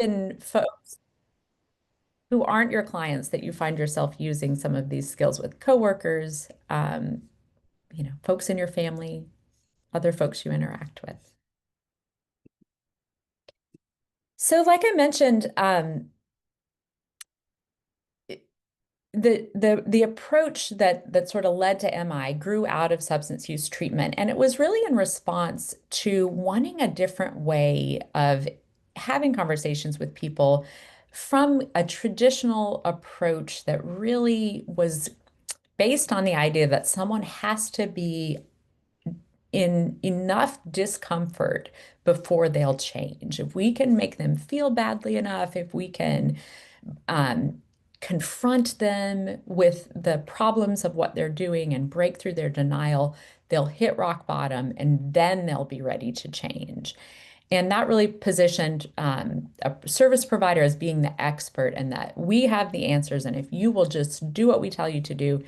in folks who aren't your clients that you find yourself using some of these skills with coworkers, folks in your family, other folks you interact with? So, like I mentioned, the approach that sort of led to MI grew out of substance use treatment, and it was really in response to wanting a different way of having conversations with people from a traditional approach that really was based on the idea that someone has to be in enough discomfort before they'll change. If we can make them feel badly enough, if we can um, confront them with the problems of what they're doing and break through their denial, they'll hit rock bottom and then they'll be ready to change. And that really positioned a service provider as being the expert and that we have the answers. And if you will just do what we tell you to do,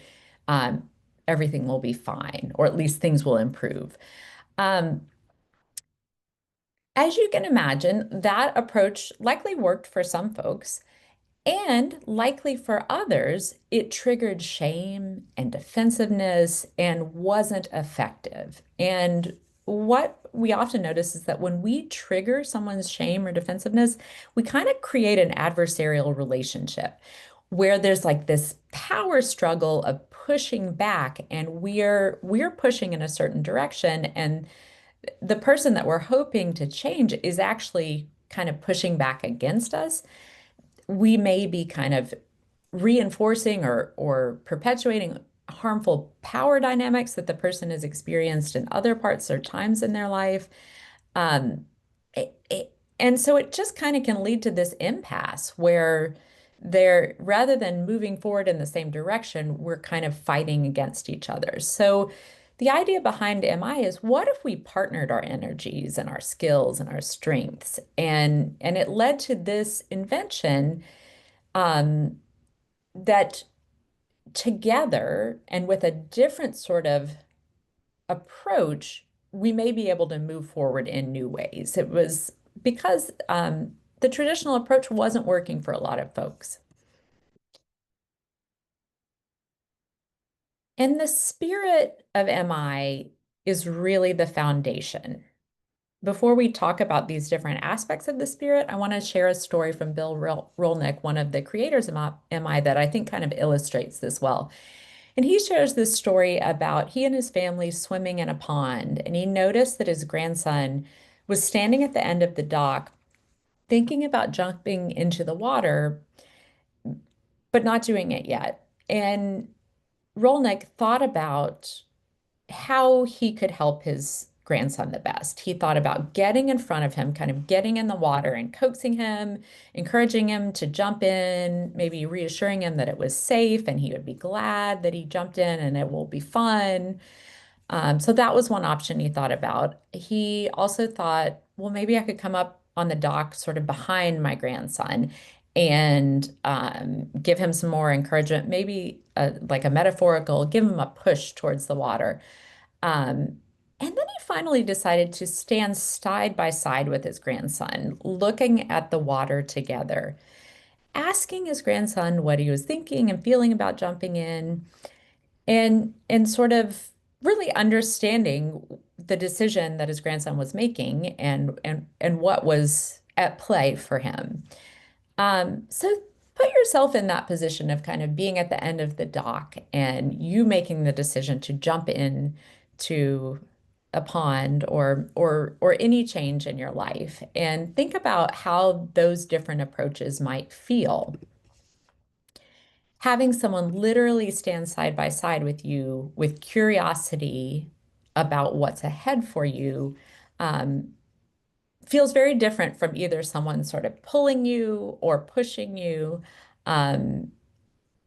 um, everything will be fine, or at least things will improve. Um, as you can imagine, that approach likely worked for some folks. And likely for others, it triggered shame and defensiveness and wasn't effective. And what we often notice is that when we trigger someone's shame or defensiveness, we kind of create an adversarial relationship where there's like this power struggle of pushing back and we're pushing in a certain direction and the person that we're hoping to change is actually kind of pushing back against us. We may be kind of reinforcing or perpetuating harmful power dynamics that the person has experienced in other parts or times in their life. Um, and so it just kind of can lead to this impasse where they're rather than moving forward in the same direction, we're kind of fighting against each other. So the idea behind MI is what if we partnered our energies and our skills and our strengths? And it led to this invention um, that together and with a different sort of approach, we may be able to move forward in new ways. It was because the traditional approach wasn't working for a lot of folks. And the spirit of MI is really the foundation. Before we talk about these different aspects of the spirit, I want to share a story from Bill Rolnick, one of the creators of MI, that I think kind of illustrates this well. And he shares this story about he and his family swimming in a pond, and he noticed that his grandson was standing at the end of the dock, thinking about jumping into the water, but not doing it yet. And Rolnick thought about how he could help his grandson the best. He thought about getting in front of him, kind of getting in the water and coaxing him, encouraging him to jump in, maybe reassuring him that it was safe and he would be glad that he jumped in and it will be fun. So that was one option he thought about. He also thought, well, maybe I could come up on the dock sort of behind my grandson and give him some more encouragement, maybe like a metaphorical, give him a push towards the water. And then he finally decided to stand side by side with his grandson, looking at the water together, asking his grandson what he was thinking and feeling about jumping in, and sort of really understanding the decision that his grandson was making and what was at play for him. So put yourself in that position of kind of being at the end of the dock and you making the decision to jump in to a pond or any change in your life and think about how those different approaches might feel. Having someone literally stand side by side with you with curiosity about what's ahead for you um, feels very different from either someone sort of pulling you or pushing you, um,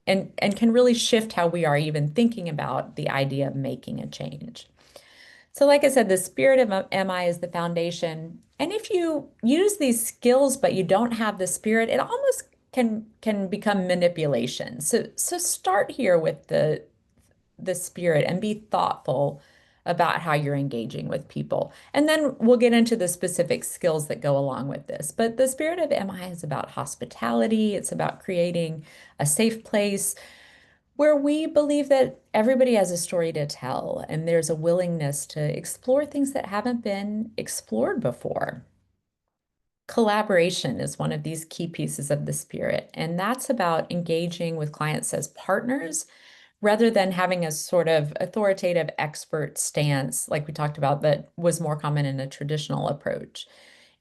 and can really shift how we are even thinking about the idea of making a change. So, like I said, the spirit of MI is the foundation. And if you use these skills but you don't have the spirit, it almost can become manipulation. So start here with the spirit and be thoughtful about how you're engaging with people. And then we'll get into the specific skills that go along with this. But the spirit of MI is about hospitality. It's about creating a safe place where we believe that everybody has a story to tell and there's a willingness to explore things that haven't been explored before. Collaboration is one of these key pieces of the spirit, and that's about engaging with clients as partners rather than having a sort of authoritative expert stance, like we talked about, that was more common in a traditional approach.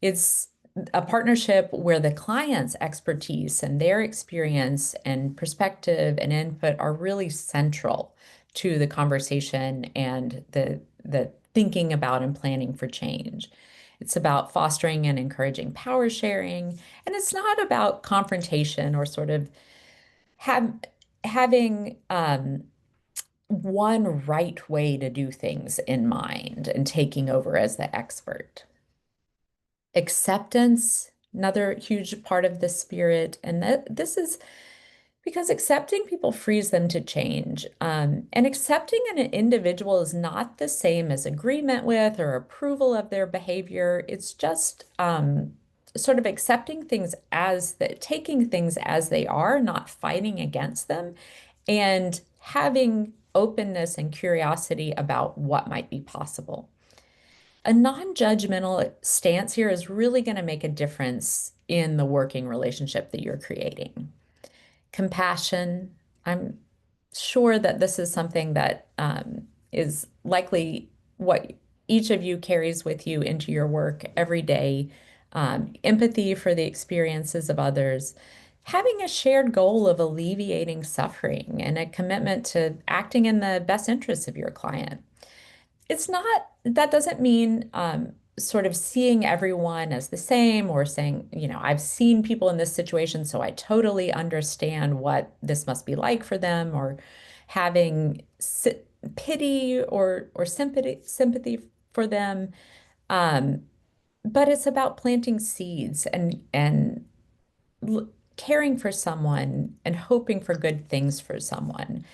It's a partnership where the client's expertise and their experience and perspective and input are really central to the conversation and the thinking about and planning for change. It's about fostering and encouraging power sharing, and it's not about confrontation or sort of have having one right way to do things in mind and taking over as the expert. Acceptance, another huge part of the spirit. And this is because accepting people frees them to change. And accepting an individual is not the same as agreement with or approval of their behavior. It's just sort of accepting things taking things as they are, not fighting against them, and having openness and curiosity about what might be possible. A non-judgmental stance here is really going to make a difference in the working relationship that you're creating. Compassion, I'm sure that this is something that is likely what each of you carries with you into your work every day. Empathy for the experiences of others, having a shared goal of alleviating suffering, and a commitment to acting in the best interests of your client. It's not, that doesn't mean sort of seeing everyone as the same or saying, I've seen people in this situation, so I totally understand what this must be like for them, or having pity or sympathy for them. Um, but it's about planting seeds and caring for someone and hoping for good things for someone.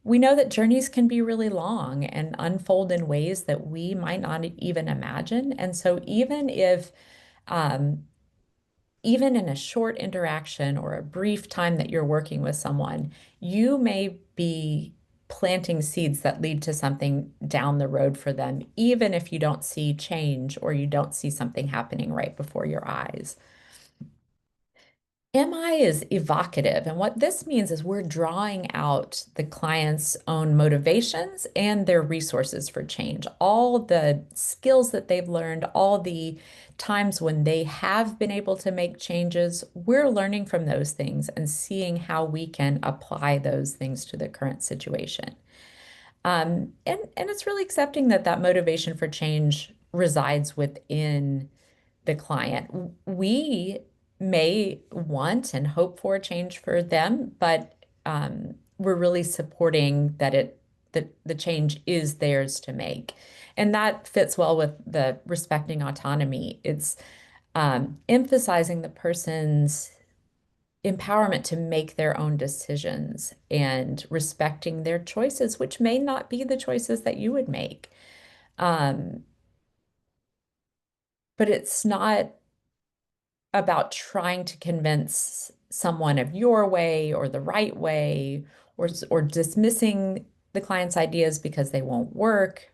We know that journeys can be really long and unfold in ways that we might not even imagine. And so um, even in a short interaction or a brief time that you're working with someone, you may be planting seeds that lead to something down the road for them, even if you don't see change or you don't see something happening right before your eyes. MI is evocative, and what this means is we're drawing out the client's own motivations and their resources for change. All the skills that they've learned, all the times when they have been able to make changes, we're learning from those things and seeing how we can apply those things to the current situation. And it's really accepting that that motivation for change resides within the client. We may want and hope for a change for them, but we're really supporting that the change is theirs to make. And that fits well with the respecting autonomy. It's emphasizing the person's empowerment to make their own decisions and respecting their choices, which may not be the choices that you would make. Um, but it's not about trying to convince someone of your way or the right way, or dismissing the client's ideas because they won't work.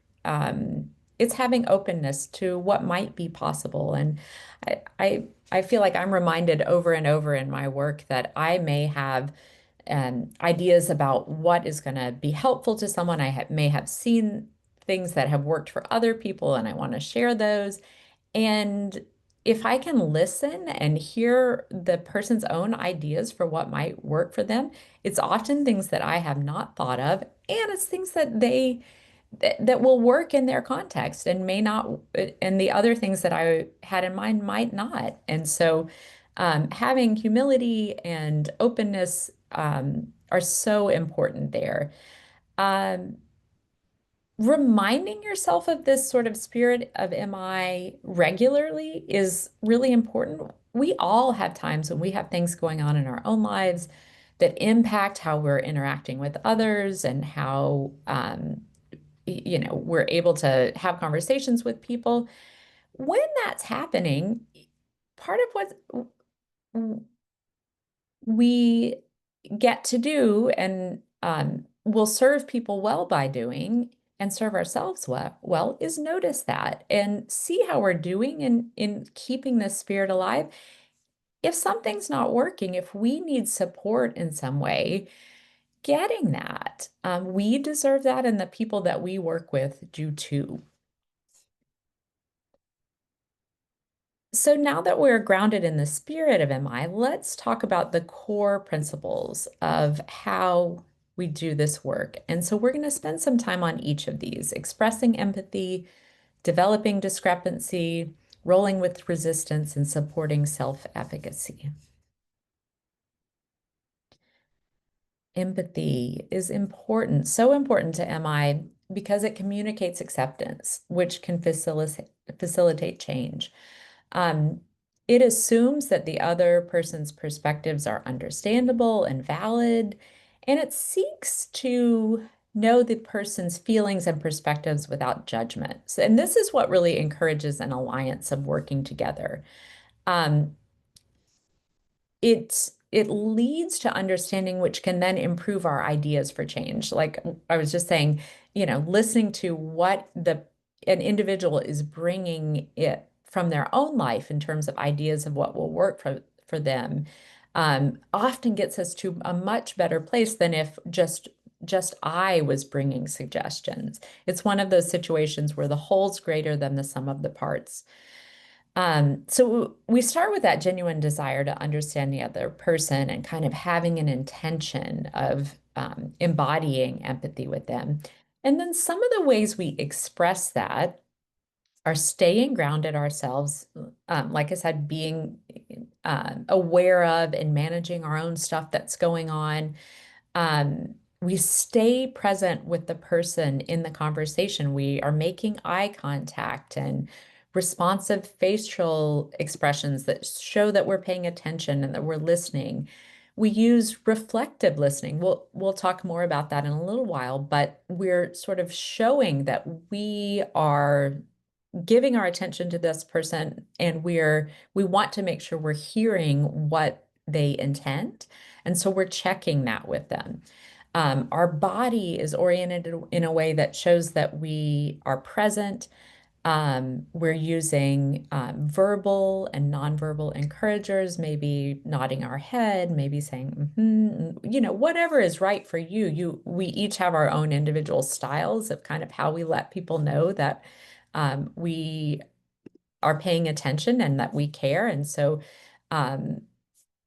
It's having openness to what might be possible. And I feel like I'm reminded over and over in my work that I may have ideas about what is going to be helpful to someone. May have seen things that have worked for other people, and I want to share those. And if I can listen and hear the person's own ideas for what might work for them, it's often things that I have not thought of, and it's things that will work in their context and may not, and the other things that I had in mind might not. And so, having humility and openness are so important there. Um, Reminding yourself of this sort of spirit of MI regularly is really important. We all have times when we have things going on in our own lives that impact how we're interacting with others and how we're able to have conversations with people. When that's happening, part of what we get to do and will serve people well by doing and serve ourselves well is notice that and see how we're doing in keeping this spirit alive. If something's not working, if we need support in some way, getting that. We deserve that, and the people that we work with do too. So now that we're grounded in the spirit of MI, let's talk about the core principles of how we do this work. And so we're going to spend some time on each of these: expressing empathy, developing discrepancy, rolling with resistance, and supporting self-efficacy. Empathy is important, so important to MI because it communicates acceptance, which can facilitate change. Um, it assumes that the other person's perspectives are understandable and valid, and it seeks to know the person's feelings and perspectives without judgment. And this is what really encourages an alliance of working together. Um, it leads to understanding, which can then improve our ideas for change. Like I was just saying, listening to what an individual is bringing it from their own life in terms of ideas of what will work for them, often gets us to a much better place than if just I was bringing suggestions. It's one of those situations where the whole's greater than the sum of the parts. So we start with that genuine desire to understand the other person and kind of having an intention of embodying empathy with them. And then some of the ways we express that are staying grounded ourselves, like I said, being aware of and managing our own stuff that's going on. We stay present with the person in the conversation. We are making eye contact and responsive facial expressions that show that we're paying attention and that we're listening. We use reflective listening. We'll talk more about that in a little while, but we're sort of showing that we are giving our attention to this person and we want to make sure we're hearing what they intend. And so we're checking that with them. Our body is oriented in a way that shows that we are present. We're using verbal and nonverbal encouragers, maybe nodding our head, maybe saying, whatever is right for you. We each have our own individual styles of kind of how we let people know that we are paying attention and that we care. And so um,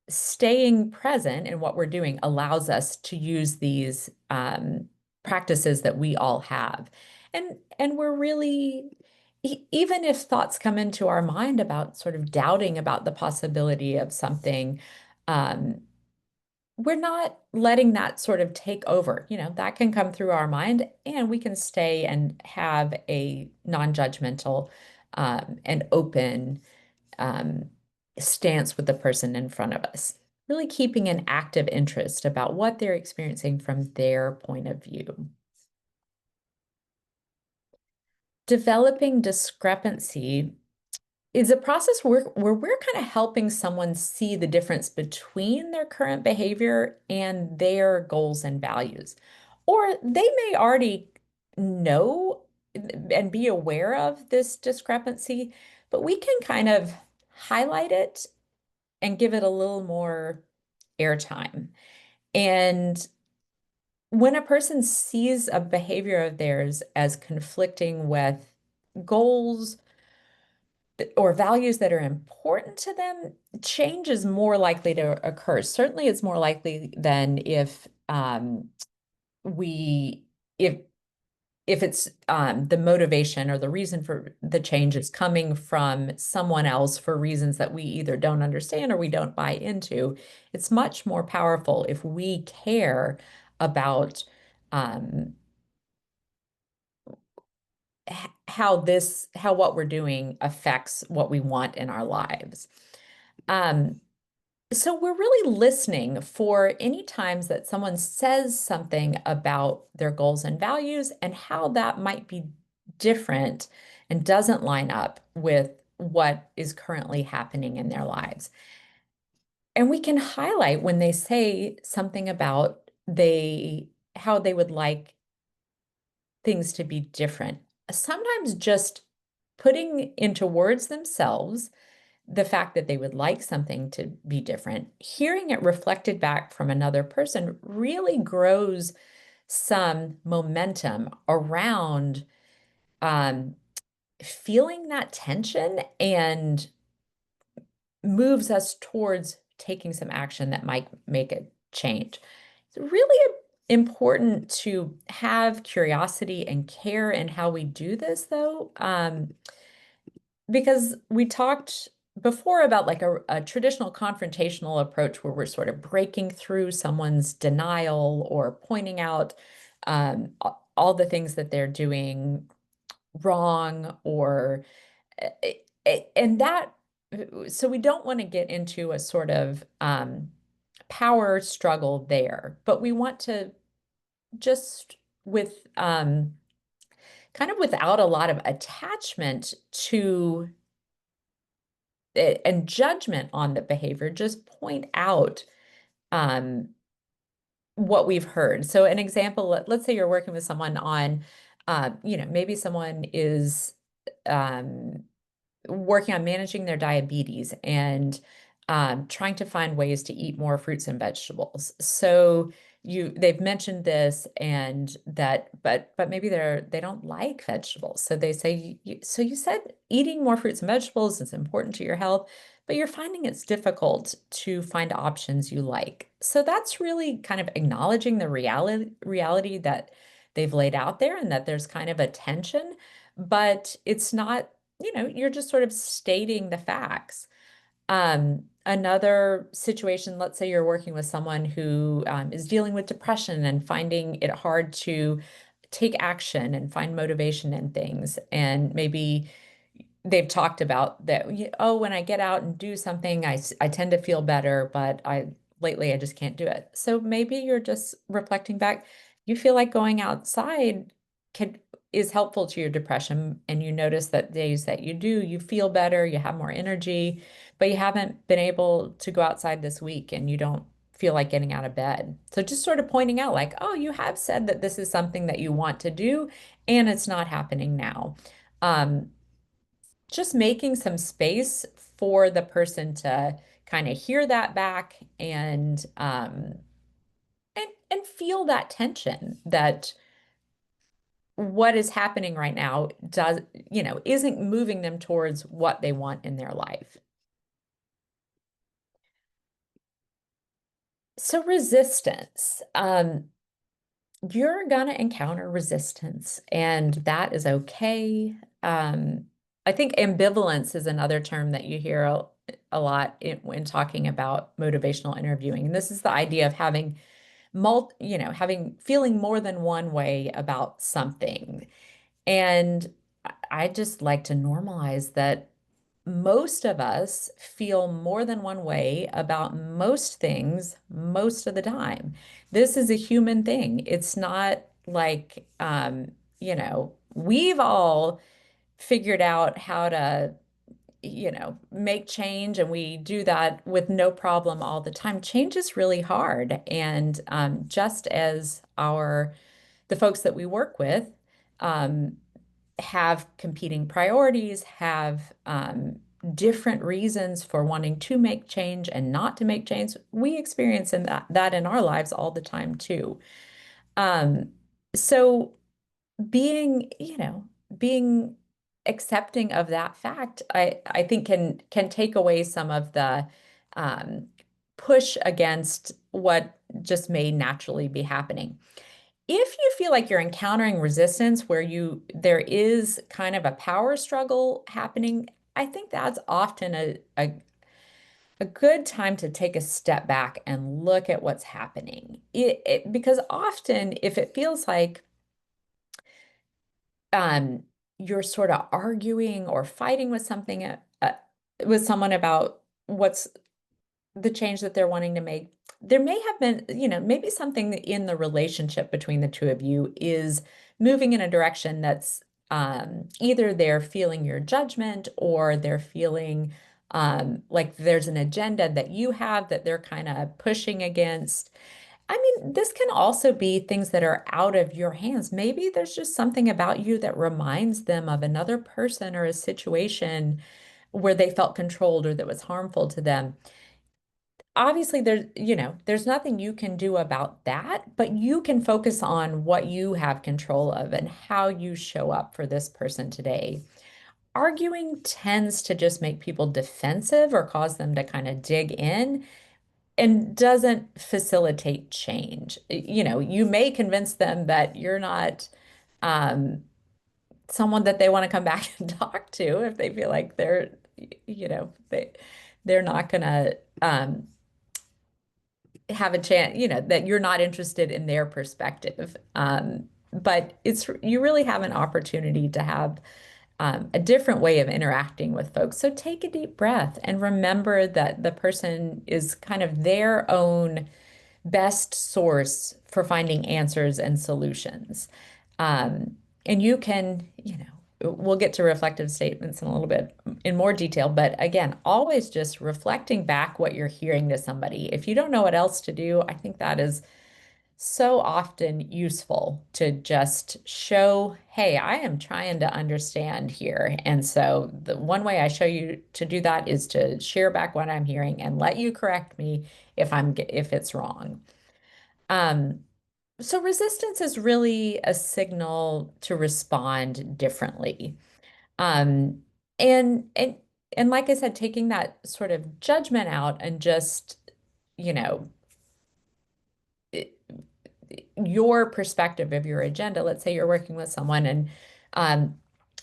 staying present in what we're doing allows us to use these practices that we all have. And we're really, even if thoughts come into our mind about sort of doubting about the possibility of something, um, we're not letting that sort of take over. That can come through our mind, and we can stay and have a non-judgmental and open um, stance with the person in front of us, really keeping an active interest about what they're experiencing from their point of view. Developing discrepancy is a process where we're kind of helping someone see the difference between their current behavior and their goals and values. Or they may already know and be aware of this discrepancy, but we can kind of highlight it and give it a little more airtime. And when a person sees a behavior of theirs as conflicting with goals or values that are important to them, change is more likely to occur. Certainly, it's more likely than we if if it's the motivation or the reason for the change is coming from someone else for reasons that we either don't understand or we don't buy into. It's much more powerful if we care about um, how what we're doing affects what we want in our lives. Um, So we're really listening for any times that someone says something about their goals and values and how that might be different and doesn't line up with what is currently happening in their lives. And we can highlight when they say something about how they would like things to be different. Sometimes just putting into words themselves the fact that they would like something to be different, hearing it reflected back from another person really grows some momentum around um, feeling that tension and moves us towards taking some action that might make a change. It's really important to have curiosity and care in how we do this, though, because we talked before about like a traditional confrontational approach where we're sort of breaking through someone's denial or pointing out all the things that they're doing wrong or and that so we don't want to get into a sort of power struggle there, but we want to just with kind of without a lot of attachment to it and judgment on the behavior, just point out um, what we've heard. So an example, let's say you're working with someone on, maybe someone is um, working on managing their diabetes and trying to find ways to eat more fruits and vegetables. So they've mentioned this and that, but maybe they don't like vegetables. So they say, so you said eating more fruits and vegetables is important to your health, but you're finding it's difficult to find options you like. So that's really kind of acknowledging the reality that they've laid out there and that there's kind of a tension, but it's not, you're just sort of stating the facts. Another situation, let's say you're working with someone who is dealing with depression and finding it hard to take action and find motivation in things. And maybe they've talked about that, oh, when I get out and do something, I tend to feel better, but lately I just can't do it. So maybe you're just reflecting back, you feel like going outside can is helpful to your depression, and you notice that days that you do, you feel better, you have more energy, but you haven't been able to go outside this week and you don't feel like getting out of bed. So just sort of pointing out like, oh, you have said that this is something that you want to do and it's not happening now. Um, just making some space for the person to kind of hear that back and feel that tension that what is happening right now isn't moving them towards what they want in their life. So resistance, you're gonna encounter resistance, and that is okay. I think ambivalence is another term that you hear a lot when talking about motivational interviewing. And this is the idea of having having feeling more than one way about something. And I just like to normalize that most of us feel more than one way about most things most of the time. This is a human thing. It's not like, we've all figured out how to, make change, and we do that with no problem all the time. Change is really hard. And just as the folks that we work with, um, have competing priorities, have different reasons for wanting to make change and not to make change. We experience that in our lives all the time too. Um, so being accepting of that fact, I think can take away some of the um, push against what just may naturally be happening. If you feel like you're encountering resistance where there is kind of a power struggle happening, I think that's often a good time to take a step back and look at what's happening. Because often if it feels like um, you're sort of arguing or fighting with someone about what's the change that they're wanting to make. There may have been, maybe something in the relationship between the two of you is moving in a direction that's either they're feeling your judgment or they're feeling like there's an agenda that you have that they're kind of pushing against. I mean, this can also be things that are out of your hands. Maybe there's just something about you that reminds them of another person or a situation where they felt controlled or that was harmful to them. Obviously, there's nothing you can do about that, but you can focus on what you have control of and how you show up for this person today. Arguing tends to just make people defensive or cause them to kind of dig in and doesn't facilitate change. You may convince them that you're not um, someone that they want to come back and talk to if they feel like they're not gonna have a chance, that you're not interested in their perspective. But you really have an opportunity to have a different way of interacting with folks. So take a deep breath and remember that the person is kind of their own best source for finding answers and solutions. Um, and you can, we'll get to reflective statements in a little bit in more detail, but again, always just reflecting back what you're hearing to somebody. If you don't know what else to do, I think that is so often useful to just show, hey, I am trying to understand here. And so the one way I show you to do that is to share back what I'm hearing and let you correct me if it's wrong. Um, so resistance is really a signal to respond differently. Um, and and and like I said, taking that sort of judgment out and just, you know, your perspective of your agenda. Let's say you're working with someone and um,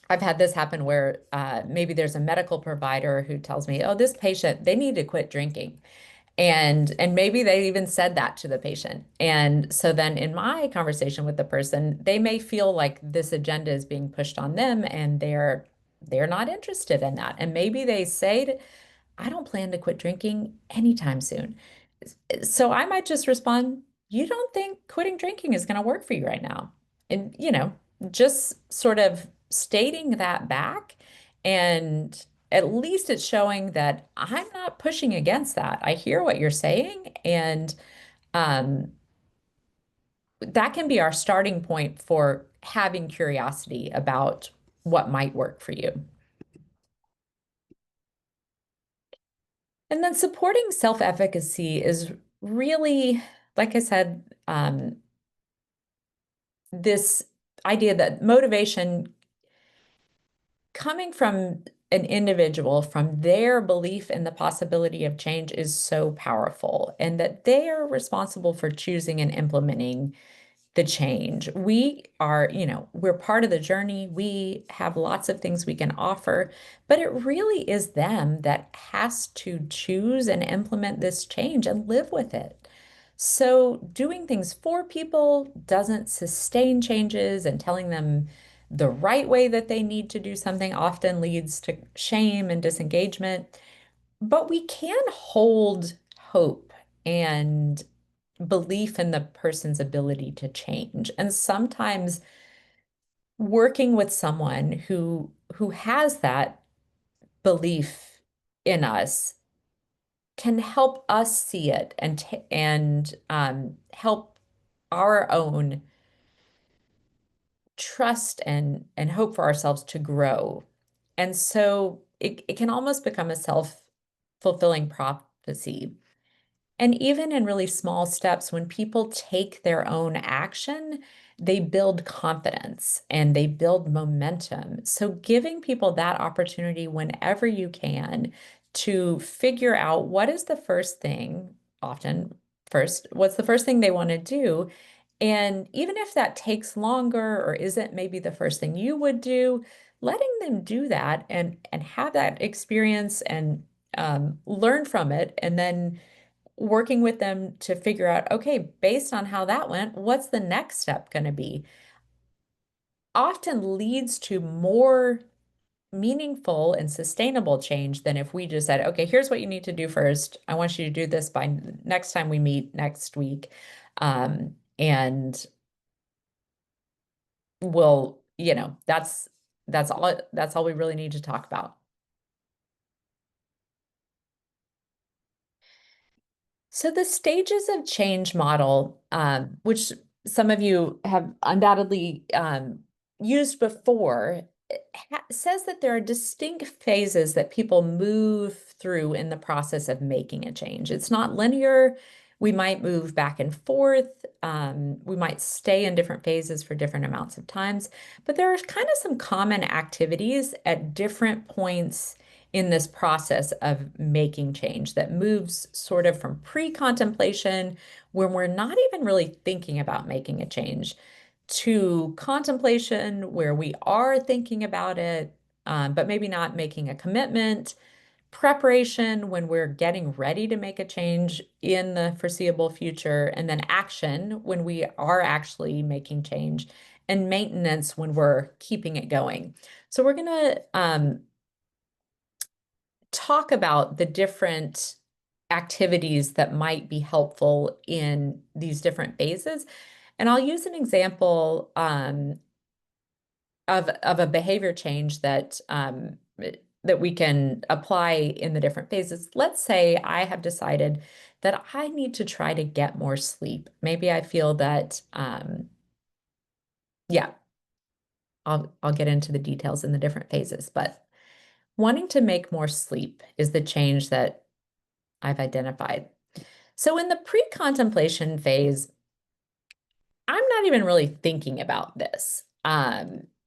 I've had this happen where maybe there's a medical provider who tells me, oh, this patient, they need to quit drinking. And maybe they even said that to the patient. And so then in my conversation with the person, they may feel like this agenda is being pushed on them and they're not interested in that. And maybe they say, I don't plan to quit drinking anytime soon. So I might just respond, you don't think quitting drinking is going to work for you right now. And, just sort of stating that back. And at least it's showing that I'm not pushing against that. I hear what you're saying. And um, that can be our starting point for having curiosity about what might work for you. And then supporting self-efficacy is really, like I said, this idea that motivation coming from an individual, from their belief in the possibility of change is so powerful, and that they are responsible for choosing and implementing the change. We're part of the journey. We have lots of things we can offer, but it really is them that has to choose and implement this change and live with it. So doing things for people doesn't sustain changes, and telling them the right way that they need to do something often leads to shame and disengagement. But we can hold hope and belief in the person's ability to change. And sometimes working with someone who has that belief in us can help us see it and help our own trust and hope for ourselves to grow. And so it can almost become a self-fulfilling prophecy. And even in really small steps, when people take their own action, they build confidence and they build momentum. So giving people that opportunity whenever you can to figure out what is the first thing, often first, what's the first thing they want to do? And even if that takes longer or isn't maybe the first thing you would do, letting them do that and have that experience and learn from it, and then working with them to figure out, okay, based on how that went, what's the next step going to be? Often leads to more meaningful and sustainable change than if we just said, okay, here's what you need to do first. I want you to do this by next time we meet next week. And we'll, that's all we really need to talk about. So the stages of change model, which some of you have undoubtedly used before, says that there are distinct phases that people move through in the process of making a change. It's not linear. We might move back and forth. We might stay in different phases for different amounts of times, but there are kind of some common activities at different points in this process of making change that moves sort of from pre-contemplation, when we're not even really thinking about making a change, to contemplation, where we are thinking about it, but maybe not making a commitment, preparation, when we're getting ready to make a change in the foreseeable future, and then action, when we are actually making change, and maintenance, when we're keeping it going. So we're going to talk about the different activities that might be helpful in these different phases. And I'll use an example of a behavior change that we can apply in the different phases. Let's say I have decided that I need to try to get more sleep. Maybe I feel that, yeah, I'll get into the details in the different phases, but wanting to make more sleep is the change that I've identified. So in the pre-contemplation phase, I'm not even really thinking about this.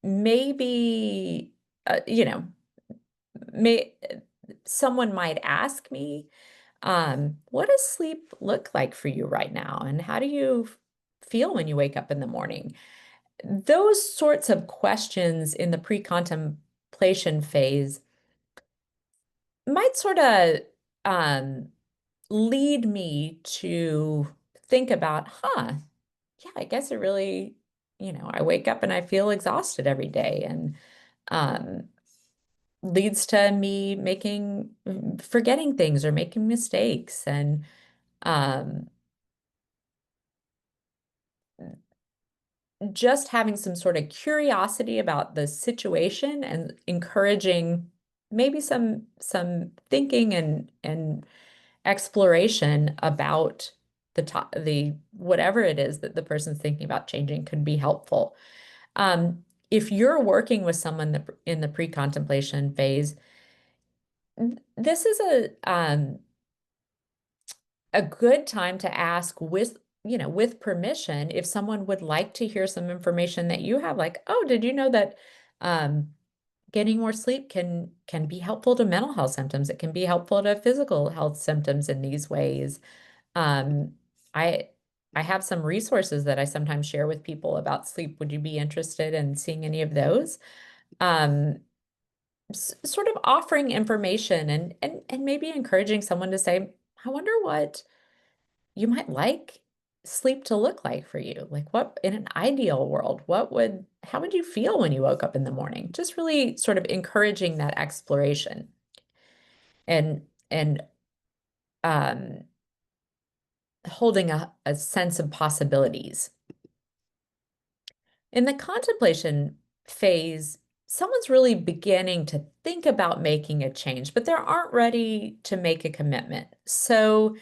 Maybe, uh, you know, may someone might ask me, what does sleep look like for you right now? And how do you feel when you wake up in the morning? Those sorts of questions in the pre-contemplation phase might sort of um, lead me to think about, yeah, I guess it really, I wake up and I feel exhausted every day, and um, leads to me forgetting things or making mistakes. And um, just having some sort of curiosity about the situation and encouraging maybe some thinking and exploration about the whatever it is that the person's thinking about changing could be helpful. If you're working with someone in the pre-contemplation phase, this is a good time to ask with permission, if someone would like to hear some information that you have, like, oh, did you know that um, getting more sleep can be helpful to mental health symptoms? It can be helpful to physical health symptoms in these ways. Um, I I have some resources that I sometimes share with people about sleep. Would you be interested in seeing any of those? Um, Sort of offering information and maybe encouraging someone to say, I wonder what you might like sleep to look like for you. Like, what in an ideal world, how would you feel when you woke up in the morning? Just really sort of encouraging that exploration and um holding a sense of possibilities. In the contemplation phase, someone's really beginning to think about making a change, but they aren't ready to make a commitment. So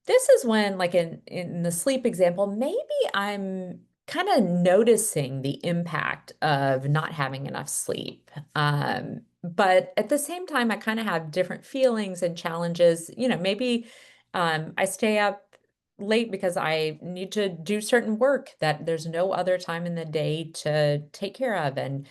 this is when, like in the sleep example, maybe I'm kind of noticing the impact of not having enough sleep. But at the same time, I kind of have different feelings and challenges. Maybe I stay up late because I need to do certain work that there's no other time in the day to take care of. And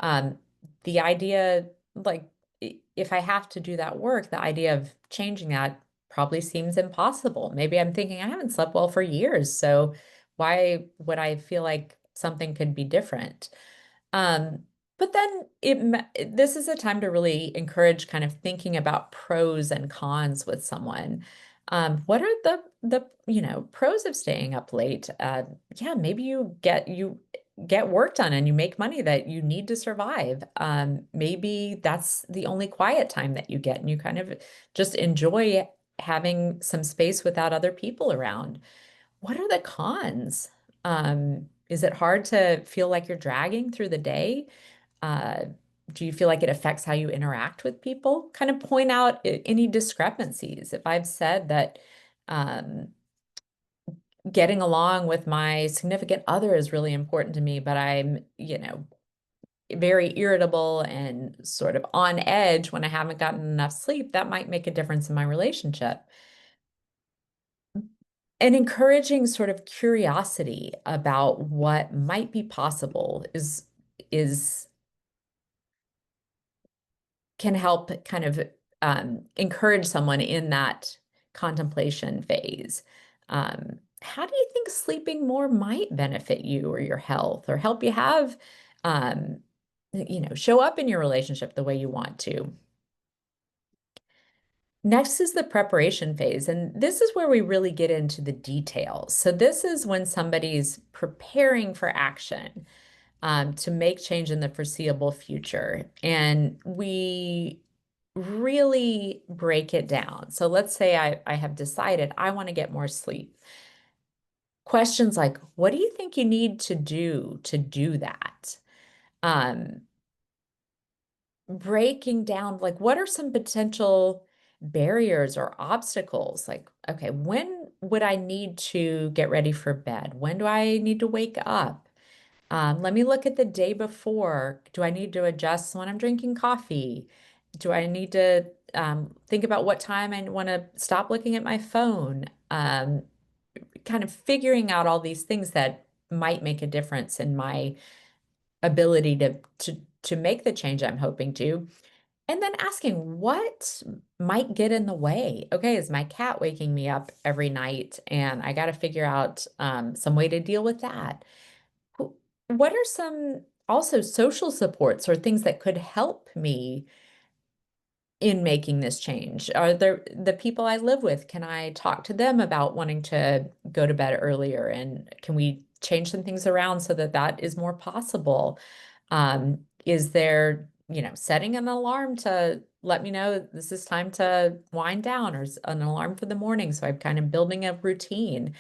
um, the idea, like, if I have to do that work, the idea of changing that probably seems impossible. Maybe I'm thinking I haven't slept well for years, so why would I feel like something could be different? Um, but then this is a time to really encourage kind of thinking about pros and cons with someone. What are the pros of staying up late? Yeah, maybe get work done and you make money that you need to survive. Maybe that's the only quiet time that you get and you kind of just enjoy having some space without other people around. What are the cons? Is it hard to feel like you're dragging through the day? Uh, do you feel like it affects how you interact with people? Kind of point out any discrepancies. If I've said that um, getting along with my significant other is really important to me, but I'm, very irritable and sort of on edge when I haven't gotten enough sleep, that might make a difference in my relationship. And encouraging sort of curiosity about what might be possible is can help kind of encourage someone in that contemplation phase. How do you think sleeping more might benefit you or your health or help you have, um, show up in your relationship the way you want to? Next is the preparation phase, and this is where we really get into the details. So this is when somebody's preparing for action to make change in the foreseeable future. And we really break it down. So let's say I have decided I want to get more sleep. Questions like, what do you think you need to do that? Um, Breaking down, like, what are some potential barriers or obstacles? Like, okay, when would I need to get ready for bed? When do I need to wake up? Let me look at the day before. Do I need to adjust when I'm drinking coffee? Do I need to think about what time I want to stop looking at my phone? Kind of figuring out all these things that might make a difference in my ability to make the change I'm hoping to. And then asking what might get in the way. Okay, is my cat waking me up every night? And I got to figure out some way to deal with that. What are some also social supports or things that could help me in making this change? Are there the people I live with? Can I talk to them about wanting to go to bed earlier? And can we change some things around so that that is more possible? Is there, setting an alarm to let me know this is time to wind down, or an alarm for the morning? So I'm kind of building a routine.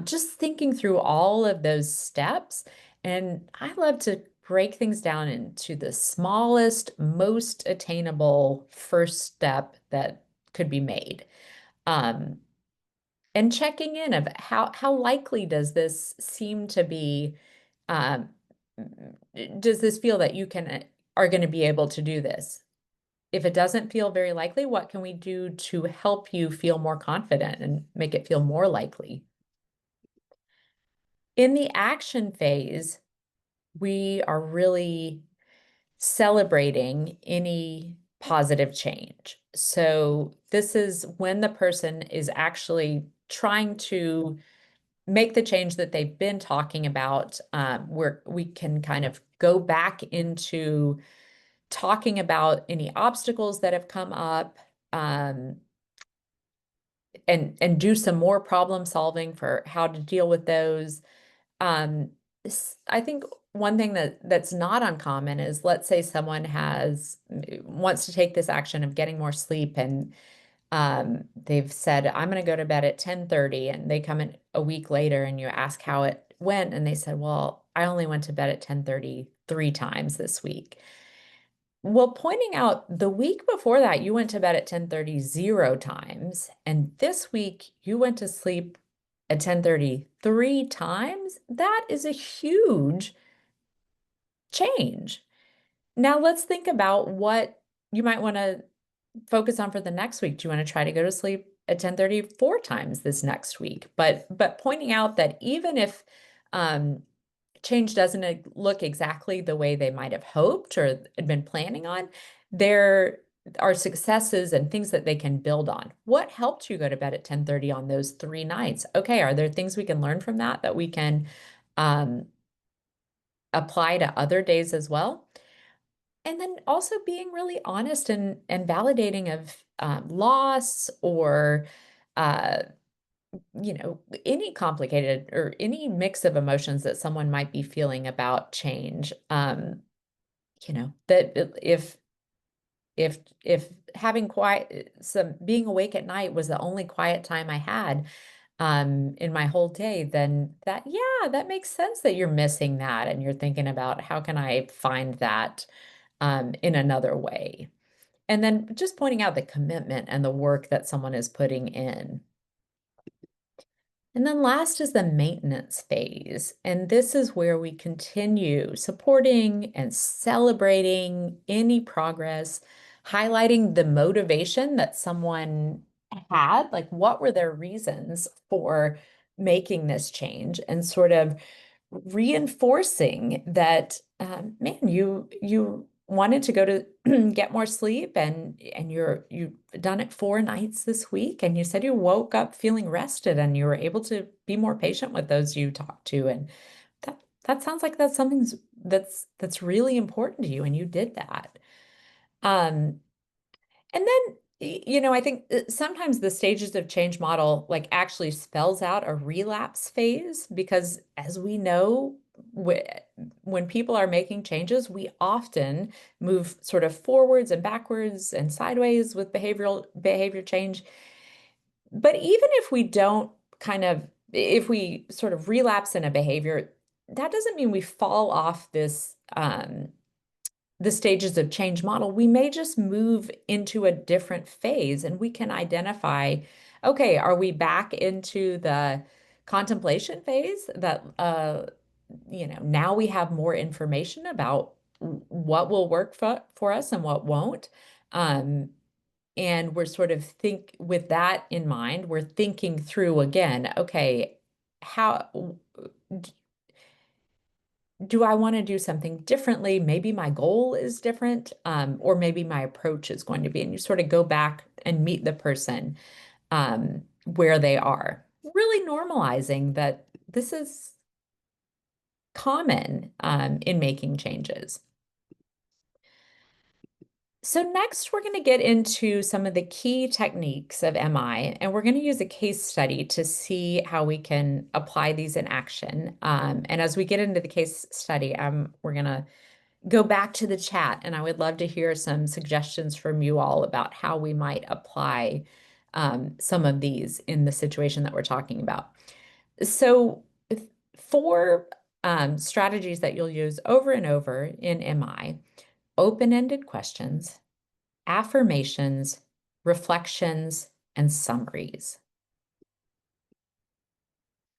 Just thinking through all of those steps. And I love to break things down into the smallest, most attainable first step that could be made. Um, and checking in of how likely does this seem to be? Um, does this feel that you are going to be able to do this? If it doesn't feel very likely, what can we do to help you feel more confident and make it feel more likely? In the action phase, we are really celebrating any positive change. So this is when the person is actually trying to make the change that they've been talking about, where we can kind of go back into talking about any obstacles that have come up, um, and do some more problem solving for how to deal with those. Um, I think one thing that's not uncommon is, let's say someone wants to take this action of getting more sleep, and they've said, I'm going to go to bed at 10:30, and they come in a week later and you ask how it went, and they said, well, I only went to bed at 10:30 3 times this week. Well, pointing out the week before that, you went to bed at 10:30 0 times, and this week you went to sleep at 10:30 3 times. That is a huge change. Now let's think about what you might want to focus on for the next week. Do you want to try to go to sleep at 10:30 4 times this next week? But pointing out that even if um, change doesn't look exactly the way they might have hoped or had been planning on, there are successes and things that they can build on. What helped you go to bed at 10:30 on those 3 nights? Okay, are there things we can learn from that we can um, apply to other days as well? And then also being really honest and validating of loss or uh, any complicated or any mix of emotions that someone might be feeling about change. That if having some being awake at night was the only quiet time I had in my whole day, then that makes sense that you're missing that and you're thinking about how can I find that in another way. And then just pointing out the commitment and the work that someone is putting in. And then last is the maintenance phase. And this is where we continue supporting and celebrating any progress, highlighting the motivation that someone had, like what were their reasons for making this change, and sort of reinforcing that, man, you wanted to go to get more sleep, and you've done it 4 nights this week, and you said you woke up feeling rested and you were able to be more patient with those you talked to, and that sounds like that's something that's really important to you, and you did that. Um, and then, I think sometimes the stages of change model like actually spells out a relapse phase because, as we know, when people are making changes, we often move sort of forwards and backwards and sideways with behavior change. But even if we don't if we sort of relapse in a behavior, that doesn't mean we fall off the stages of change model. We may just move into a different phase, and we can identify, okay, are we back into the contemplation phase that, now we have more information about what will work for us and what won't. Um, and we're sort of with that in mind, we're thinking through again, okay, how do I want to do something differently? Maybe my goal is different, or maybe my approach is going to be. And you sort of go back and meet the person where they are, really normalizing that this is common in making changes. So next, we're going to get into some of the key techniques of MI, and we're going to use a case study to see how we can apply these in action. And as we get into the case study, we're going to go back to the chat, and I would love to hear some suggestions from you all about how we might apply some of these in the situation that we're talking about. So, four strategies that you'll use over and over in MI: open-ended questions, affirmations, reflections, and summaries.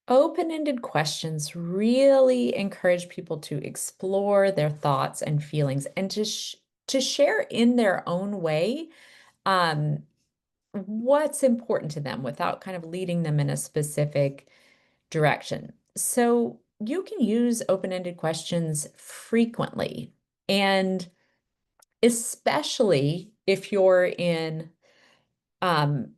Open-ended questions really encourage people to explore their thoughts and feelings and to share in their own way um, what's important to them without kind of leading them in a specific direction. So you can use open-ended questions frequently, and especially if you're in um,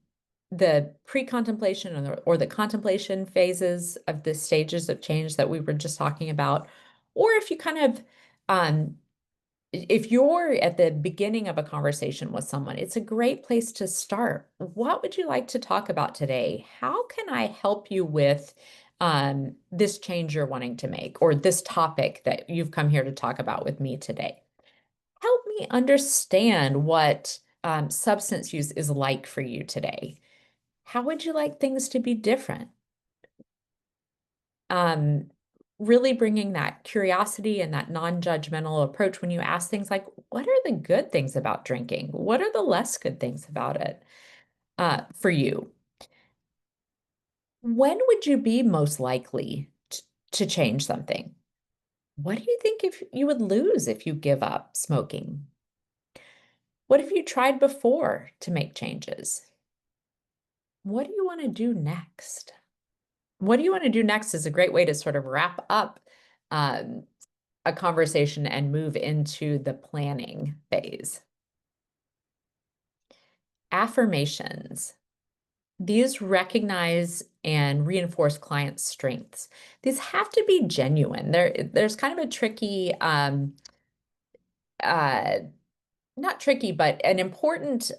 the pre-contemplation or the contemplation phases of the stages of change that we were just talking about, or if you kind of, if you're at the beginning of a conversation with someone, it's a great place to start. What would you like to talk about today? How can I help you with this change you're wanting to make, or this topic that you've come here to talk about with me today? Help me understand what substance use is like for you today. How would you like things to be different? Um, really bringing that curiosity and that non-judgmental approach when you ask things like, what are the good things about drinking? What are the less good things about it for you? When would you be most likely to change something? What do you think if you would lose if you give up smoking? What have you tried before to make changes? What do you want to do next? What do you want to do next is a great way to sort of wrap up um, a conversation and move into the planning phase. Affirmations. These recognize and reinforce client strengths. These have to be genuine. There's kind of a tricky, uh, not tricky, but an important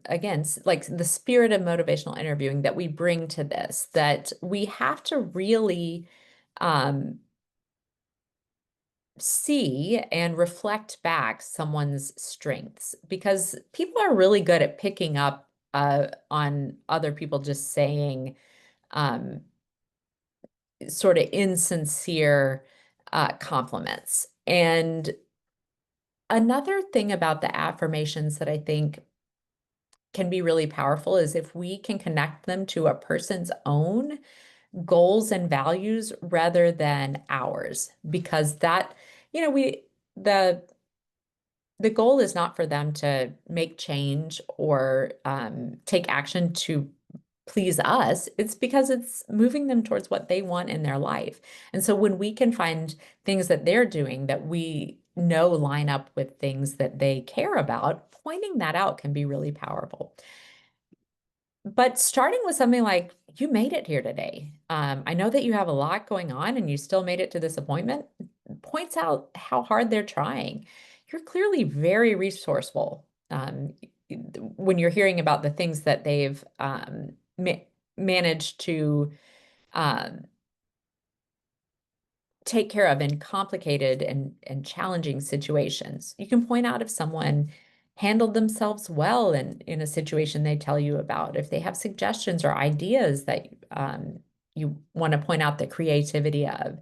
again, like the spirit of motivational interviewing that we bring to this, that we have to really um, see and reflect back someone's strengths, because people are really good at picking up on other people just saying um, sort of insincere compliments. And another thing about the affirmations that I think can be really powerful is if we can connect them to a person's own goals and values rather than ours, because that, we, the the goal is not for them to make change or take action to please us. It's because it's moving them towards what they want in their life. And so when we can find things that they're doing that we know line up with things that they care about, pointing that out can be really powerful. But starting with something like, you made it here today. I know that you have a lot going on and you still made it to this appointment, points out how hard they're trying. You're clearly very resourceful. When you're hearing about the things that they've managed to um, take care of in complicated and challenging situations. You can point out if someone handled themselves well in a situation they tell you about, if they have suggestions or ideas that you want to point out the creativity of,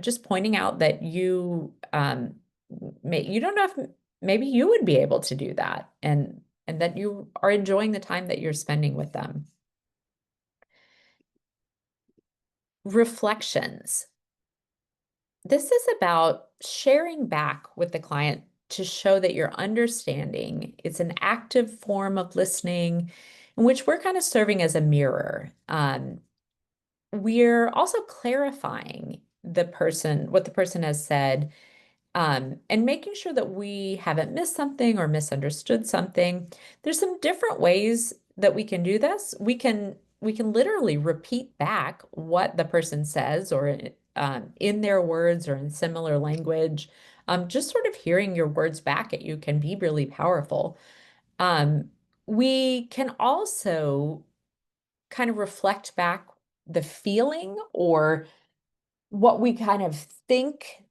just pointing out that you don't know if maybe you would be able to do that, and that you are enjoying the time that you're spending with them. Reflections. This is about sharing back with the client to show that you're understanding. It's an active form of listening in which we're kind of serving as a mirror. We're also clarifying what the person has said, and making sure that we haven't missed something or misunderstood something. There's some different ways that we can do this. We can literally repeat back what the person says, or in their words or in similar language. Just sort of hearing your words back at you can be really powerful. Um, we can also kind of reflect back the feeling or what we kind of think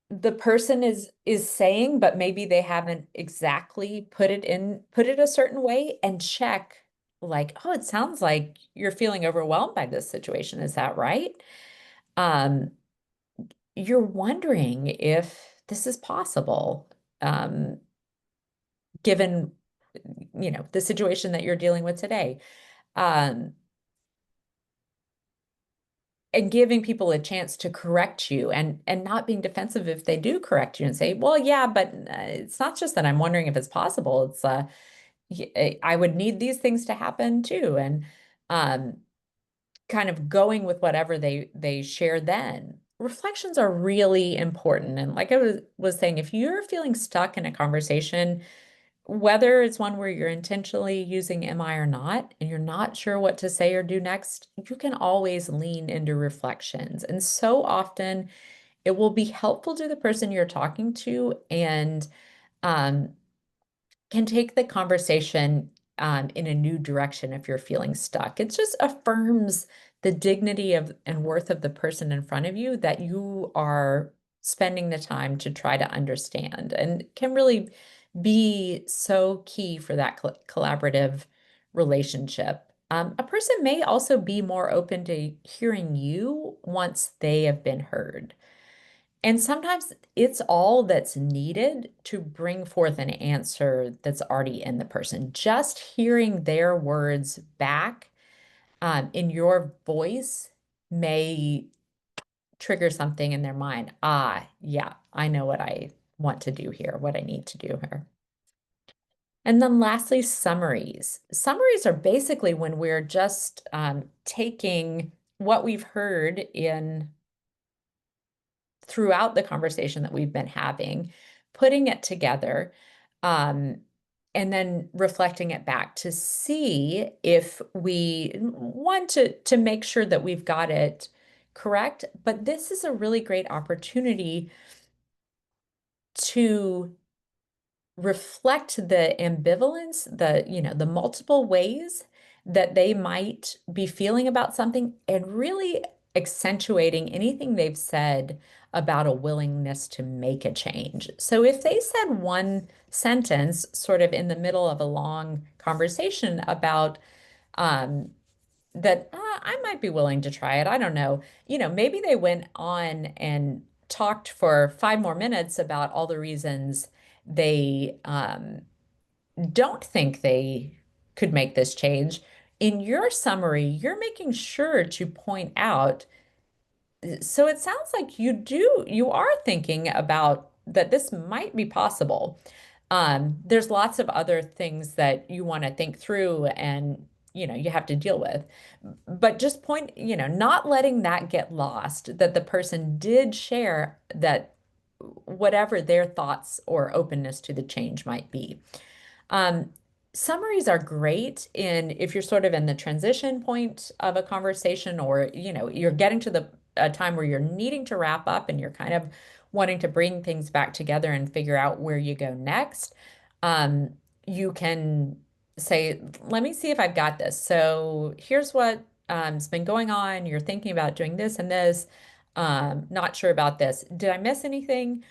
the person is saying, but maybe they haven't exactly put it a certain way, and check, like, oh, it sounds like you're feeling overwhelmed by this situation. Is that right? Um, you're wondering if this is possible, um, given, the situation that you're dealing with today. Um, and giving people a chance to correct you, and not being defensive if they do correct you and say, well, yeah, but it's not just that I'm wondering if it's possible. It's I would need these things to happen too. And um, kind of going with whatever they share then. Reflections are really important. And like I was saying, if you're feeling stuck in a conversation, whether it's one where you're intentionally using MI or not, and you're not sure what to say or do next, you can always lean into reflections. And so often it will be helpful to the person you're talking to, and um, can take the conversation in a new direction if you're feeling stuck. It just affirms the dignity of and worth of the person in front of you that you are spending the time to try to understand, and can really be so key for that collaborative relationship. A person may also be more open to hearing you once they have been heard. And sometimes it's all that's needed to bring forth an answer that's already in the person. Just hearing their words back in your voice may trigger something in their mind. Ah, yeah, I know what I want to do here, what I need to do here. And then lastly, summaries. Summaries are basically when we're just taking what we've heard in throughout the conversation that we've been having, putting it together, um, and then reflecting it back to see if we want to make sure that we've got it correct. But this is a really great opportunity to reflect the ambivalence, the multiple ways that they might be feeling about something and really accentuating anything they've said about a willingness to make a change. So if they said one sentence sort of in the middle of a long conversation about um, that I might be willing to try it. I don't know. Maybe they went on and talked for 5 more minutes about all the reasons they don't think they could make this change. In your summary, you're making sure to point out. So it sounds like you are thinking about that this might be possible. There's lots of other things that you want to think through and you have to deal with. But just not letting that get lost, that the person did share that whatever their thoughts or openness to the change might be. Um, Summaries are great in if you're sort of in the transition point of a conversation, or you're getting to the a time where you're needing to wrap up and you're kind of wanting to bring things back together and figure out where you go next. Um, you can say, let me see if I've got this. So here's what has been going on. You're thinking about doing this and this. Not sure about this. Did I miss anything?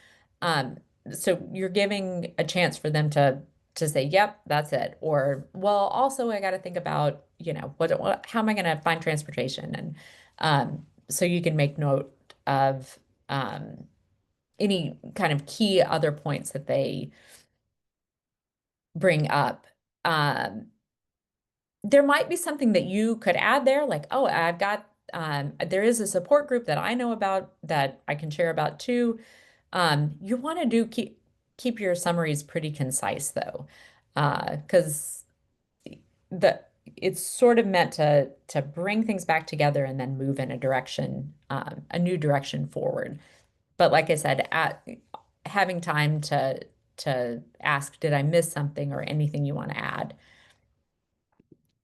Um, so you're giving a chance for them to say, yep, that's it. Or, well, also I got to think about, how am I going to find transportation? And so you can make note of any kind of key other points that they bring up. Um, there might be something that you could add there, like, oh, there is a support group that I know about that I can share about too. You want to keep your summaries pretty concise though, because the it's sort of meant to bring things back together and then move in a new direction forward. But like I said, having time to ask, did I miss something or anything you want to add?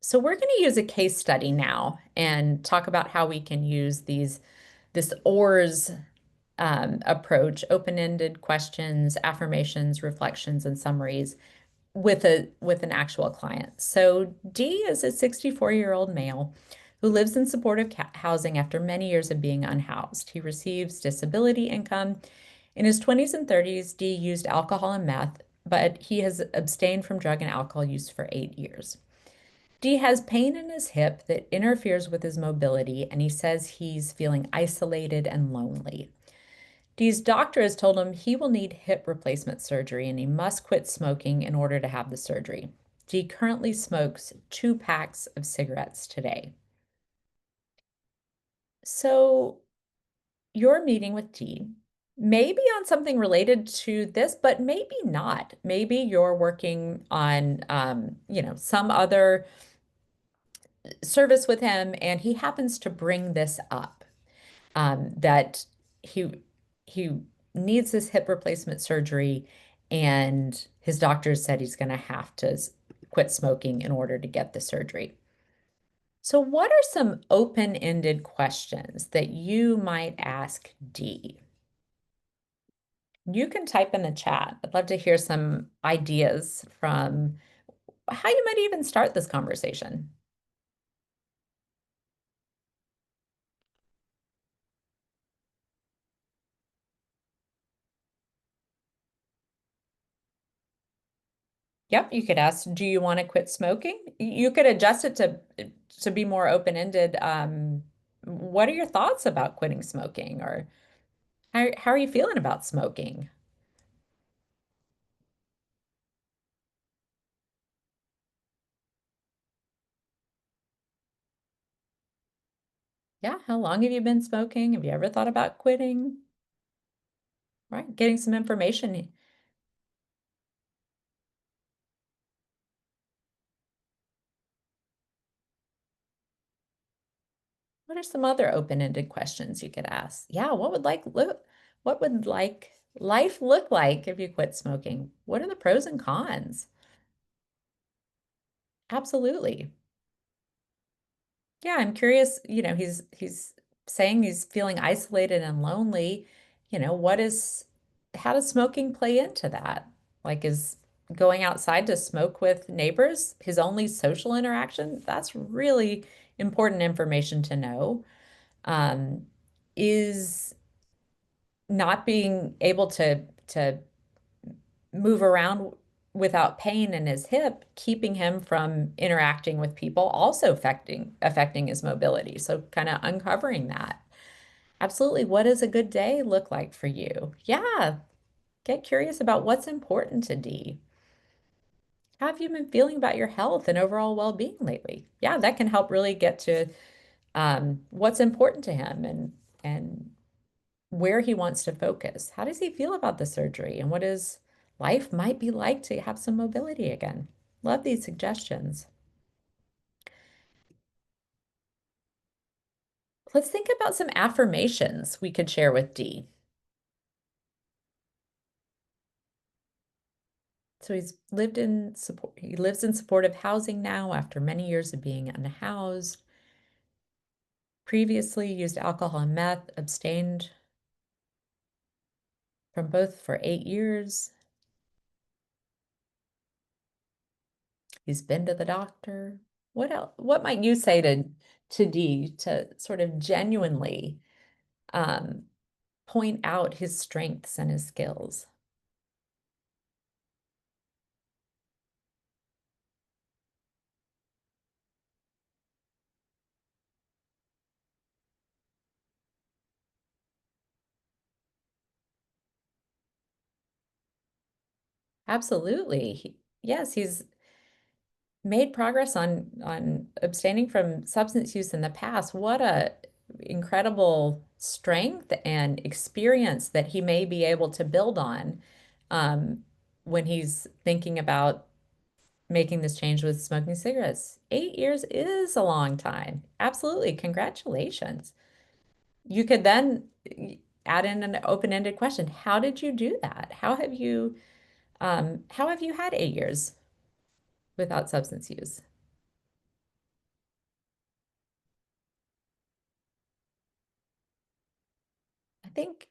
So we're going to use a case study now and talk about how we can use this ORS approach, open-ended questions, affirmations, reflections, and summaries with an actual client. So D is a 64-year-old male who lives in supportive housing after many years of being unhoused. He receives disability income. In his 20s and 30s, D used alcohol and meth, but he has abstained from drug and alcohol use for 8 years. D has pain in his hip that interferes with his mobility, and he says he's feeling isolated and lonely. D's doctor has told him he will need hip replacement surgery and he must quit smoking in order to have the surgery. D currently smokes 2 packs of cigarettes today. So you're meeting with D, maybe on something related to this, but maybe not. Maybe you're working on, some other service with him, and he happens to bring this up, that he he needs this hip replacement surgery, and his doctor said he's going to have to quit smoking in order to get the surgery. So, what are some open-ended questions that you might ask D? You can type in the chat. I'd love to hear some ideas from how you might even start this conversation. Yep, you could ask, do you want to quit smoking? You could adjust it to be more open-ended. What are your thoughts about quitting smoking, or how are you feeling about smoking? Yeah, how long have you been smoking? Have you ever thought about quitting? Right, getting some information. What are some other open-ended questions you could ask? Yeah, what would like life look like if you quit smoking? What are the pros and cons? Absolutely. Yeah, I'm curious, he's saying he's feeling isolated and lonely. How does smoking play into that? Like, going outside to smoke with neighbors, his only social interaction, that's really important information to know. Um, is not being able to move around without pain in his hip, keeping him from interacting with people, also affecting his mobility. So kind of uncovering that. Absolutely. What does a good day look like for you? Yeah, get curious about what's important to D. How have you been feeling about your health and overall well-being lately? Yeah, that can help really get to what's important to him and where he wants to focus. How does he feel about the surgery and what his life might be like to have some mobility again? Love these suggestions. Let's think about some affirmations we could share with D. So he lives in supportive housing now after many years of being unhoused. Previously used alcohol and meth, abstained from both for 8 years. He's been to the doctor. What else? What might you say to D to sort of genuinely um, point out his strengths and his skills? Absolutely. Yes, he's made progress on abstaining from substance use in the past. What a incredible strength and experience that he may be able to build on um, when he's thinking about making this change with smoking cigarettes. 8 years is a long time. Absolutely. Congratulations. You could then add in an open-ended question. How did you do that? How have you had 8 years without substance use? I think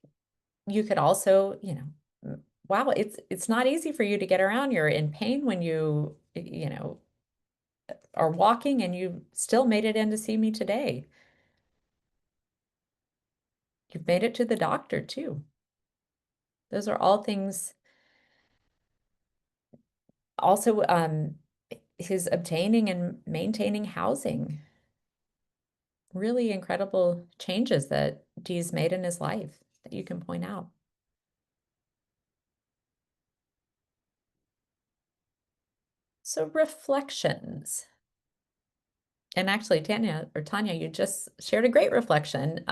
you could also, wow, it's not easy for you to get around. You're in pain when you are walking and you still made it in to see me today. You've made it to the doctor too. Those are all things. Also, his obtaining and maintaining housing, really incredible changes that Dee's made in his life that you can point out. So reflections. And actually, Tanya, you just shared a great reflection.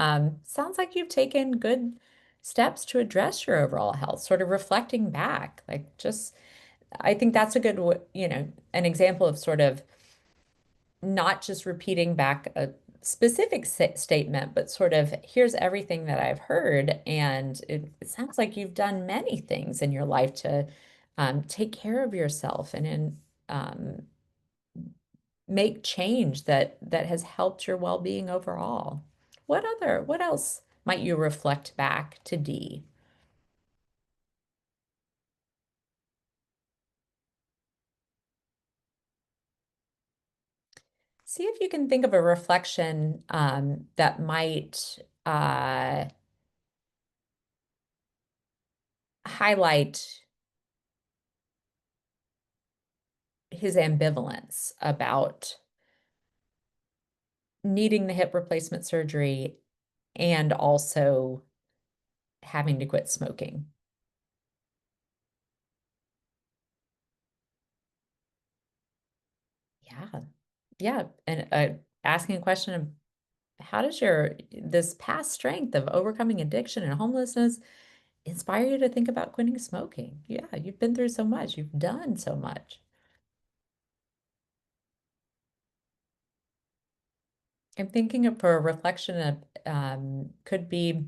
Sounds like you've taken good steps to address your overall health, sort of reflecting back. I think that's a an example of sort of not just repeating back a specific statement, but sort of here's everything that I've heard. And it sounds like you've done many things in your life to take care of yourself and um, make change that has helped your well-being overall. What else might you reflect back to D? See if you can think of a reflection that might highlight his ambivalence about needing the hip replacement surgery and also having to quit smoking. Yeah. Yeah. And asking a question of how does this past strength of overcoming addiction and homelessness inspire you to think about quitting smoking? Yeah, you've been through so much, you've done so much. I'm thinking of for a reflection of could be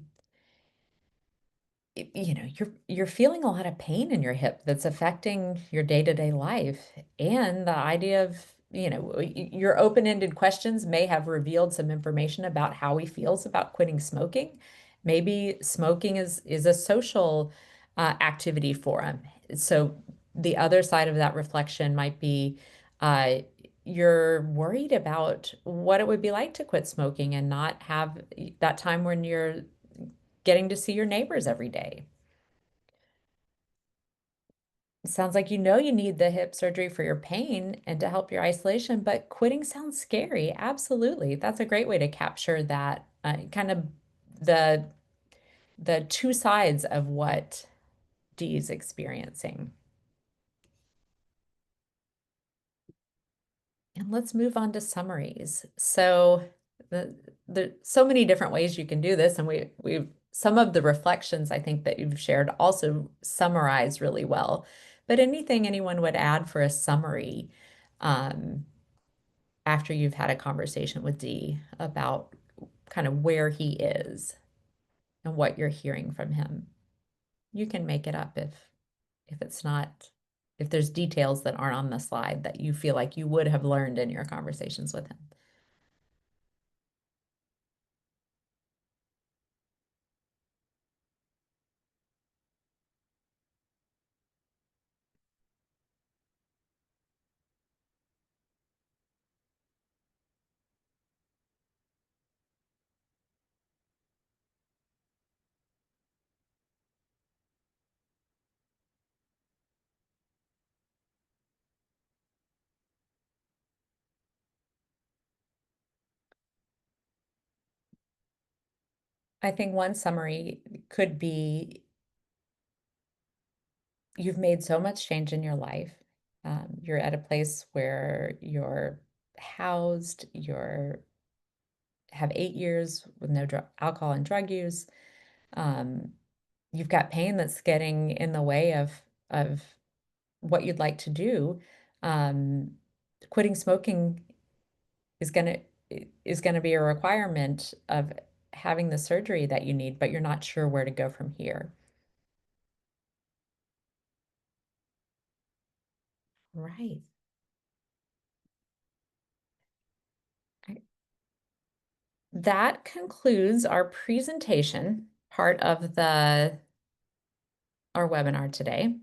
you're feeling a lot of pain in your hip that's affecting your day-to-day life. And the idea of, your open-ended questions may have revealed some information about how he feels about quitting smoking. Maybe smoking is a social activity for him. So the other side of that reflection might be uh, you're worried about what it would be like to quit smoking and not have that time when you're getting to see your neighbors every day. It sounds like you know you need the hip surgery for your pain and to help your isolation, but quitting sounds scary. Absolutely. That's a great way to capture that kind of the the two sides of what Dee's experiencing. And let's move on to summaries. So the so many different ways you can do this, and we've some of the reflections I think that you've shared also summarize really well. But anything anyone would add for a summary um, after you've had a conversation with Dee about kind of where he is and what you're hearing from him. You can make it up if it's not if there's details that aren't on the slide that you feel like you would have learned in your conversations with him. I think one summary could be you've made so much change in your life. You're at a place where you're housed, you're have 8 years with no alcohol and drug use. Um, you've got pain that's getting in the way of what you'd like to do. Um, Quitting smoking is gonna is gonna be a requirement of having the surgery that you need, but you're not sure where to go from here. Right. That concludes our presentation part of the our webinar today.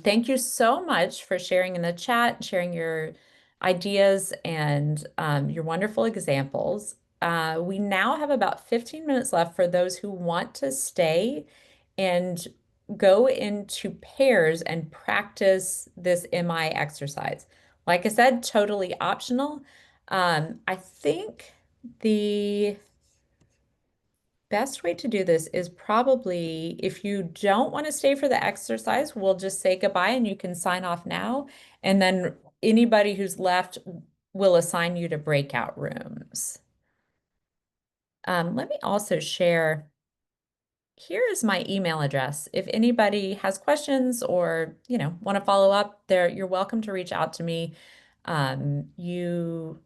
Thank you so much for sharing in the chat, sharing your ideas and your wonderful examples. We now have about 15 minutes left for those who want to stay and go into pairs and practice this MI exercise. Like I said, totally optional. I think the best way to do this is probably if you don't want to stay for the exercise, we'll just say goodbye and you can sign off now. And then anybody who's left will assign you to breakout rooms. Let me also share, here is my email address. If anybody has questions or, want to follow up there, you're welcome to reach out to me. You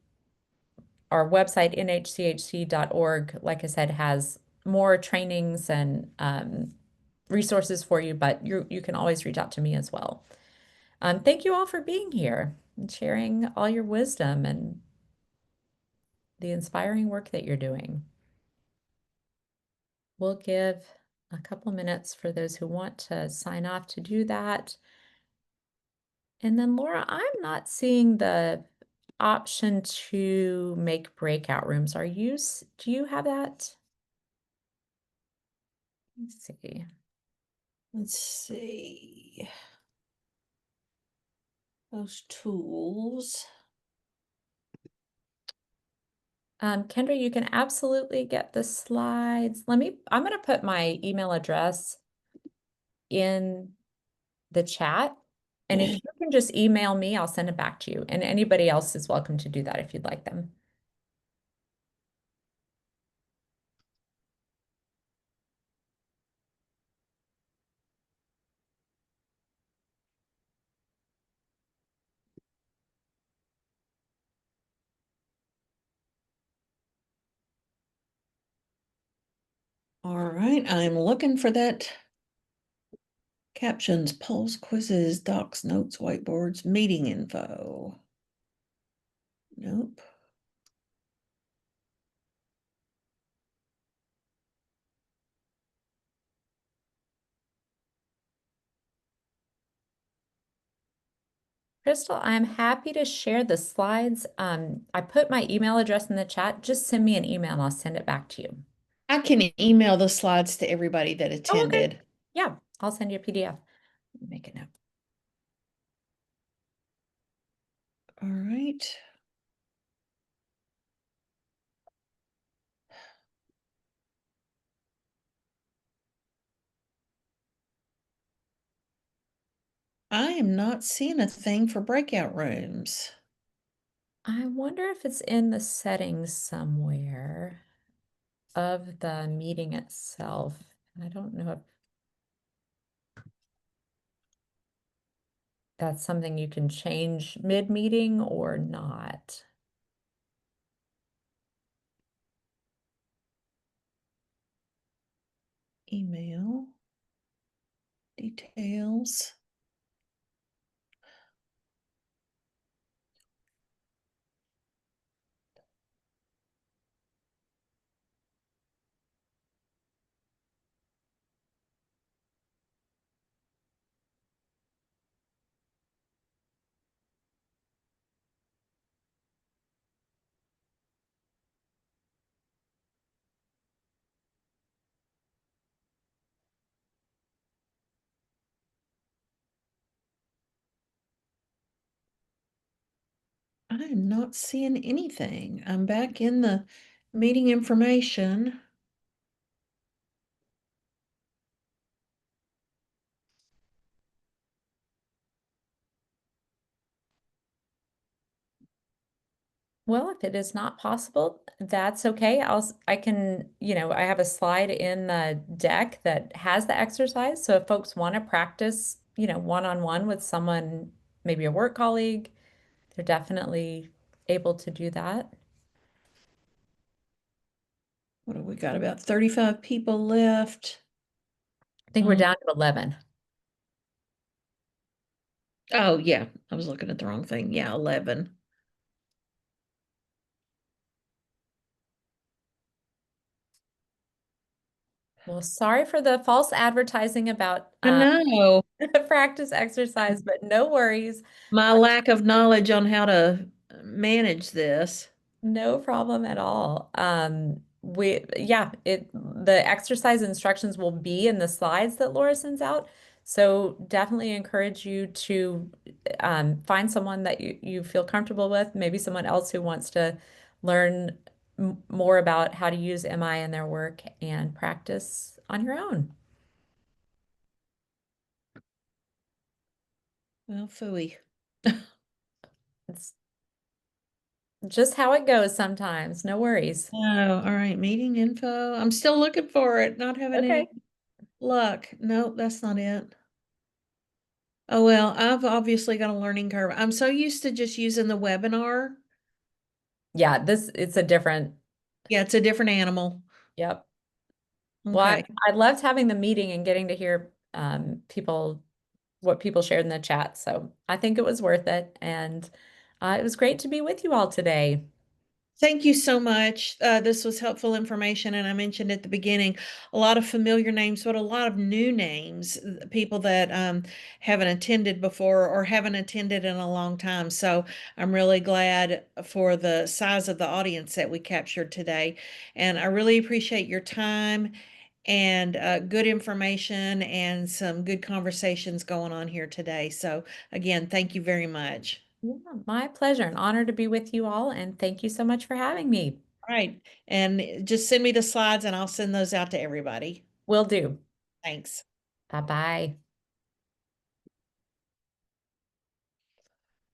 Our website, nhchc.org, like I said, has more trainings and resources for you, but you can always reach out to me as well. Thank you all for being here and sharing all your wisdom and the inspiring work that you're doing. We'll give a couple minutes for those who want to sign off to do that. And then Laura, I'm not seeing the option to make breakout rooms. Do you have that? Let's see. Let's see. Those tools. Kendra, you can absolutely get the slides. I'm going to put my email address in the chat. And if you can just email me, I'll send it back to you. And anybody else is welcome to do that if you'd like them. All right, I'm looking for that. Captions, polls, quizzes, docs, notes, whiteboards, meeting info. Nope. Crystal, I'm happy to share the slides. I put my email address in the chat. Just send me an email and I'll send it back to you. I can email the slides to everybody that Oh, okay. attended. Yeah, I'll send you a PDF. Make a note. All right. I am not seeing a thing for breakout rooms. I wonder if it's in the settings somewhere of the meeting itself. I don't know if that's something you can change mid-meeting or not. Email details. I am not seeing anything. I'm back in the meeting information. Well, if it is not possible, that's okay. I can, I have a slide in the deck that has the exercise. So if folks want to practice, one-on-one with someone, maybe a work colleague, they're definitely able to do that. What have we got? About 35 people left. I think we're Um, down to 11. oh, yeah. I was looking at the wrong thing. Yeah, 11. Well, sorry for the false advertising about I know. practice exercise, but no worries. My lack of knowledge on how to manage this. No problem at all. Yeah, the exercise instructions will be in the slides that Laura sends out. So definitely encourage you to find someone that you feel comfortable with, maybe someone else who wants to learn more about how to use MI in their work and practice on your own. Well, phooey. It's just how it goes sometimes. No worries. Oh, all right. Meeting info. I'm still looking for it. Not having Okay. any luck. Nope, that's not it. Oh, well, I've obviously got a learning curve. I'm so used to just using the webinar. Yeah, it's a different, Yeah, it's a different animal. yep. Well, Okay. I loved having the meeting and getting to hear what people shared in the chat. So I think it was worth it. And it was great to be with you all today. Thank you so much. This was helpful information, and I mentioned at the beginning a lot of familiar names, but a lot of new names, people that haven't attended before or haven't attended in a long time. So I'm really glad for the size of the audience that we captured today. And I really appreciate your time and good information and some good conversations going on here today. So again, thank you very much. Yeah, my pleasure. An honor to be with you all. And thank you so much for having me. All right. And just send me the slides and I'll send those out to everybody. Will do. Thanks. Bye bye.